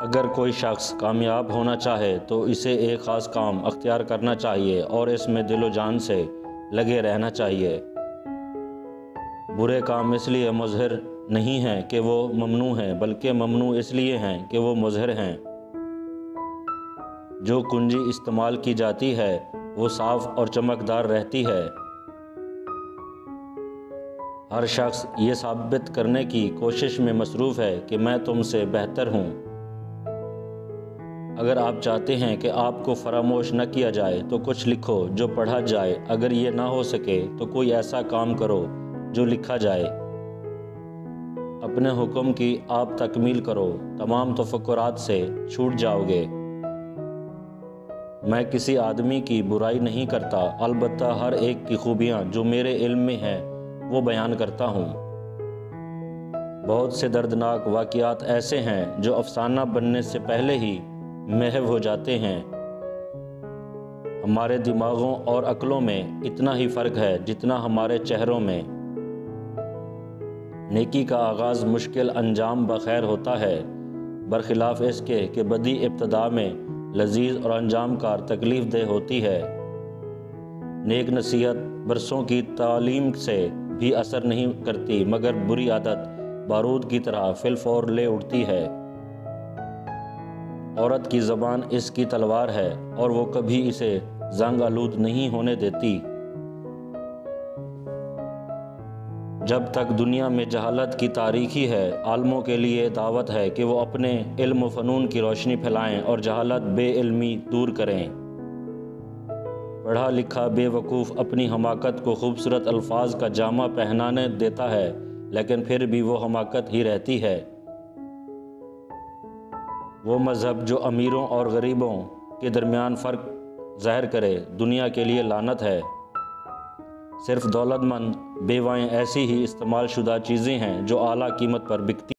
اگر کوئی شخص کامیاب ہونا چاہے تو اسے ایک خاص کام اختیار کرنا چاہیے اور اس میں دل و جان سے لگے رہنا چاہیے۔ برے کام اس لیے مضر نہیں ہیں کہ وہ ممنوع ہیں، بلکہ ممنوع اس لیے ہیں کہ وہ مضر ہیں۔ جو کنجی استعمال کی جاتی ہے وہ صاف اور چمکدار رہتی ہے۔ ہر شخص یہ ثابت کرنے کی کوشش میں مصروف ہے کہ میں تم سے بہتر ہوں۔ اگر آپ چاہتے ہیں کہ آپ کو فراموش نہ کیا جائے تو کچھ لکھو جو پڑھا جائے، اگر یہ نہ ہو سکے تو کوئی ایسا کام کرو جو لکھا جائے۔ اپنے حکم کی آپ تکمیل کرو، تمام تفکرات سے چھوٹ جاؤ گے۔ میں کسی آدمی کی برائی نہیں کرتا، البتہ ہر ایک کی خوبیاں جو میرے علم میں ہیں وہ بیان کرتا ہوں۔ بہت سے دردناک واقعات ایسے ہیں جو افسانہ بننے سے پہلے ہی محو ہو جاتے ہیں۔ ہمارے دماغوں اور عقلوں میں اتنا ہی فرق ہے جتنا ہمارے چہروں میں۔ نیکی کا آغاز مشکل انجام بخیر ہوتا ہے، برخلاف اس کے کہ بدی ابتدا میں لذیذ اور انجام کار تکلیف دہ ہوتی ہے۔ نیک نصیحت برسوں کی تعلیم سے بھی اثر نہیں کرتی، مگر بری عادت بارود کی طرح فی الفور لے اٹھتی ہے۔ عورت کی زبان اس کی تلوار ہے اور وہ کبھی اسے زنگ آلود نہیں ہونے دیتی۔ جب تک دنیا میں جہالت کی تاریکی ہے، عالموں کے لیے دعوت ہے کہ وہ اپنے علم و فنون کی روشنی پھیلائیں اور جہالت بے علمی دور کریں۔ پڑھا لکھا بے وقوف اپنی حماقت کو خوبصورت الفاظ کا جامہ پہنانے دیتا ہے، لیکن پھر بھی وہ حماقت ہی رہتی ہے۔ وہ مذہب جو امیروں اور غریبوں کے درمیان فرق ظاہر کرے، دنیا کے لیے لعنت ہے۔ صرف دولت مند بیوائیں ایسی ہی استعمال شدہ چیزیں ہیں جو اعلیٰ قیمت پر بکتی